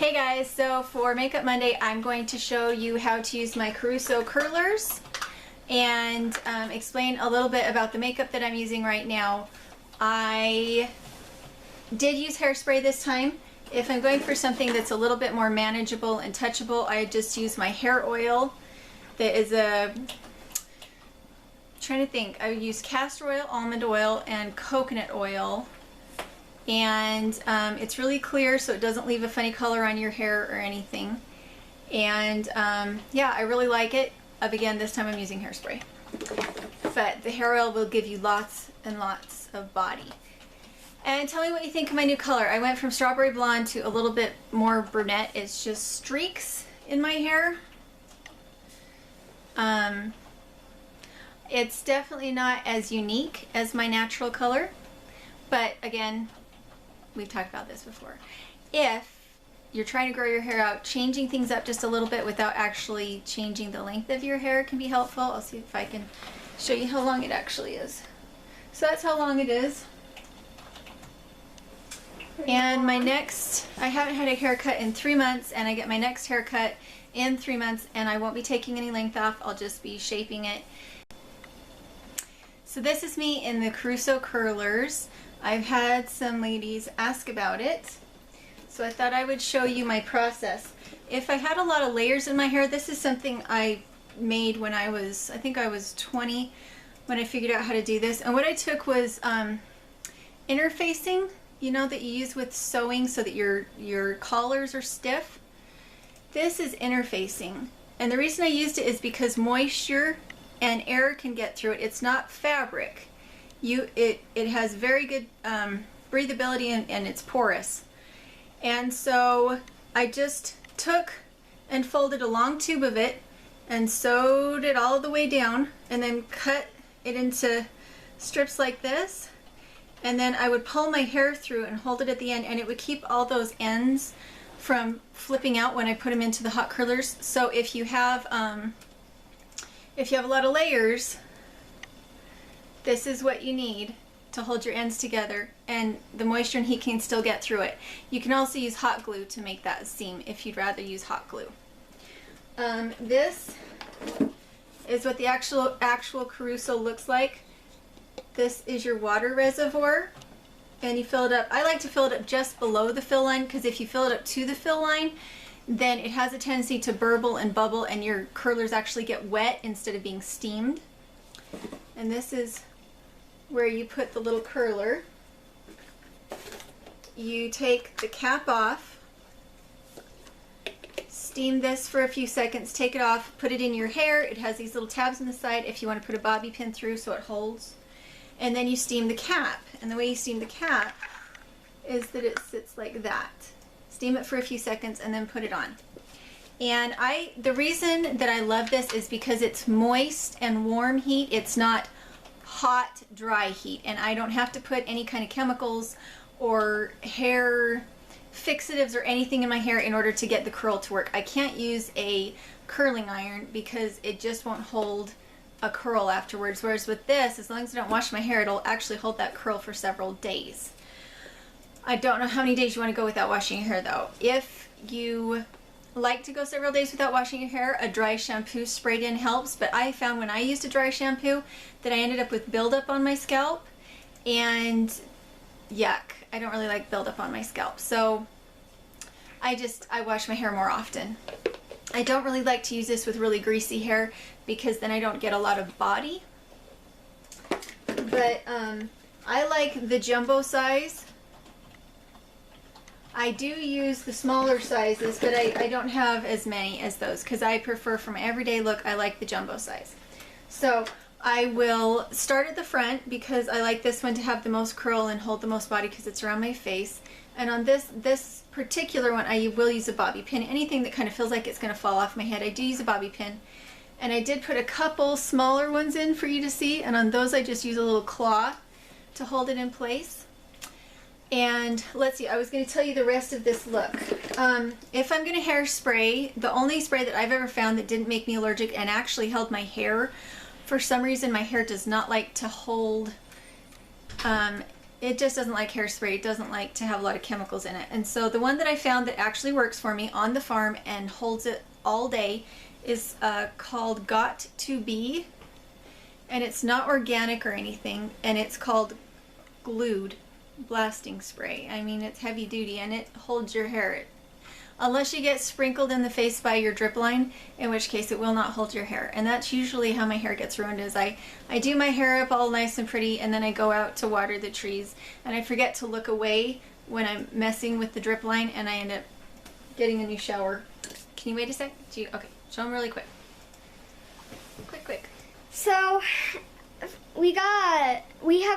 Hey guys, so for Makeup Monday I'm going to show you how to use my Caruso curlers and explain a little bit about the makeup that I'm using right now. I did use hairspray this time. If I'm going for something that's a little bit more manageable and touchable, I just use my hair oil that is I use castor oil, almond oil, and coconut oil. And it's really clear, so it doesn't leave a funny color on your hair or anything. And yeah, I really like it. Again, this time I'm using hairspray. But the hair oil will give you lots and lots of body. And tell me what you think of my new color. I went from strawberry blonde to a little bit more brunette. It's just streaks in my hair. It's definitely not as unique as my natural color. But again, we've talked about this before. If you're trying to grow your hair out, changing things up just a little bit without actually changing the length of your hair can be helpful. I'll see if I can show you how long it actually is. So that's how long it is. And my next, I haven't had a haircut in 3 months, and I get my next haircut in 3 months, and I won't be taking any length off. I'll just be shaping it. So this is me in the Caruso curlers. I've had some ladies ask about it, so I thought I would show you my process. If I had a lot of layers in my hair, this is something I made when I think I was 20 when I figured out how to do this. And what I took was interfacing, you know, that you use with sewing so that your collars are stiff. This is interfacing, and the reason I used it is because moisture and air can get through it. It's not fabric. It has very good breathability, and it's porous. And so I just took and folded a long tube of it and sewed it all the way down, and then cut it into strips like this. And then I would pull my hair through and hold it at the end, and it would keep all those ends from flipping out when I put them into the hot curlers. So if you have a lot of layers, this is what you need to hold your ends together, and the moisture and heat can still get through it. You can also use hot glue to make that seam if you'd rather use hot glue. This is what the actual Caruso looks like. This is your water reservoir, and you fill it up. I like to fill it up just below the fill line, because if you fill it up to the fill line, then it has a tendency to burble and bubble, and your curlers actually get wet instead of being steamed. And this is where you put the little curler. You take the cap off, steam this for a few seconds, take it off, put it in your hair. It has these little tabs on the side if you want to put a bobby pin through so it holds. And then you steam the cap. And the way you steam the cap is that it sits like that. Steam it for a few seconds and then put it on. And the reason that I love this is because it's moist and warm heat. It's not hot, dry heat, and I don't have to put any kind of chemicals or hair fixatives or anything in my hair in order to get the curl to work. I can't use a curling iron because it just won't hold a curl afterwards, whereas with this, as long as I don't wash my hair, it'll actually hold that curl for several days. I don't know how many days you want to go without washing your hair though. If you like to go several days without washing your hair, a dry shampoo sprayed in helps, but I found when I used a dry shampoo that I ended up with buildup on my scalp, and yuck, I don't really like buildup on my scalp, so I wash my hair more often. I don't really like to use this with really greasy hair because then I don't get a lot of body, but I like the jumbo size. I do use the smaller sizes, but I don't have as many as those because I prefer, for my everyday look, I like the jumbo size. So I will start at the front because I like this one to have the most curl and hold the most body because it's around my face. And on this particular one, I will use a bobby pin. Anything that kind of feels like it's going to fall off my head, I do use a bobby pin. And I did put a couple smaller ones in for you to see, and on those I just use a little claw to hold it in place. And let's see, I was going to tell you the rest of this look. If I'm going to hairspray, the only spray that I've ever found that didn't make me allergic and actually held my hair, for some reason my hair does not like to hold it just doesn't like hairspray. It doesn't like to have a lot of chemicals in it. And so the one that I found that actually works for me on the farm and holds it all day is called Got to Be. And it's not organic or anything. And it's called Glued Blasting Spray. I mean, it's heavy duty and it holds your hair. Unless you get sprinkled in the face by your drip line, in which case it will not hold your hair. And that's usually how my hair gets ruined, is I do my hair up all nice and pretty, and then I go out to water the trees, and I forget to look away when I'm messing with the drip line, and I end up getting a new shower. Can you wait a sec? Okay, show them really quick. Quick. So, we have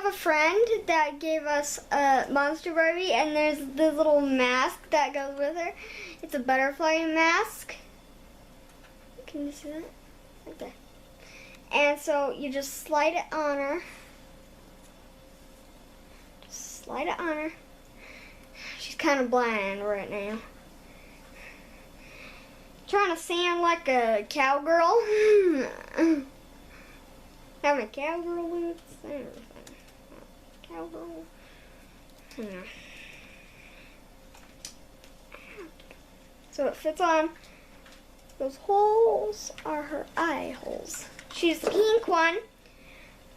a friend that gave us a Monster Barbie, and there's the little mask that goes with her. It's a butterfly mask. Can you see that? Right there. And so you just slide it on her. Just slide it on her. She's kind of blind right now. Trying to sound like a cowgirl. Having a cowgirl boots and everything. Cowgirl. Yeah. So it fits on. Those holes are her eye holes. She's the pink one,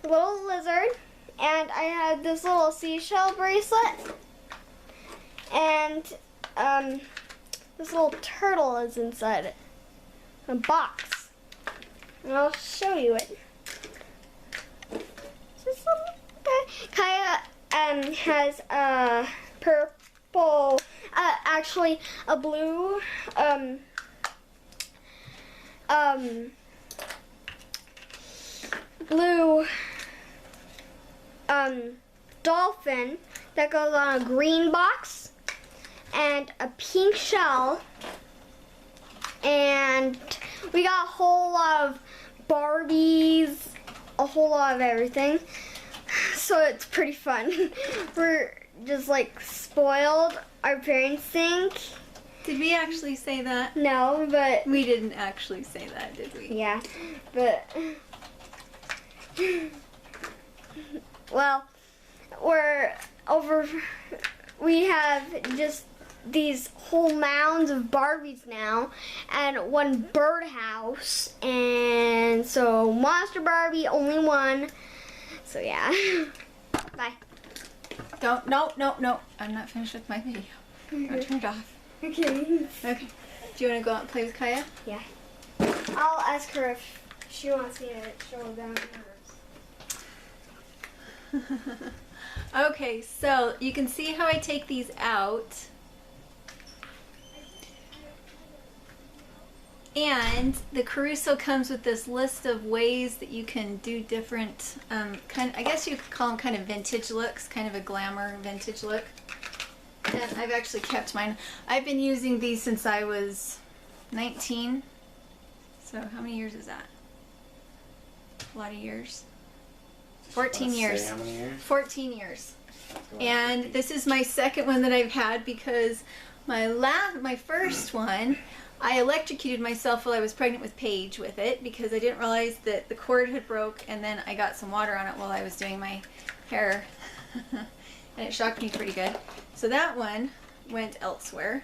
the little lizard, and I had this little seashell bracelet, and this little turtle is inside it, a box, and I'll show you it. Kaya has a purple, actually a blue, blue dolphin that goes on a green box, and a pink shell, and we got a whole lot of Barbies, a whole lot of everything. So it's pretty fun. We're just like spoiled, our parents think. Did we actually say that? No, but... We didn't actually say that, did we? Yeah, but... Well, we have just these whole mounds of Barbies now, and one birdhouse, and so Monster Barbie, only one. So yeah. Bye. No. I'm not finished with my video. I'll turn it off. Okay. Okay. Do you want to go out and play with Kaya? Yeah. I'll ask her if she wants me to show her down her rooms. Okay, so you can see how I take these out. And the Caruso comes with this list of ways that you can do different, I guess you could call them kind of vintage looks, kind of a glamour vintage look. And I've actually kept mine. I've been using these since I was 19. So how many years is that? A lot of years. 14 years. How many years? 14 years. And this is my second one that I've had because my first one, I electrocuted myself while I was pregnant with Paige with it because I didn't realize that the cord had broke, and then I got some water on it while I was doing my hair and it shocked me pretty good. So that one went elsewhere.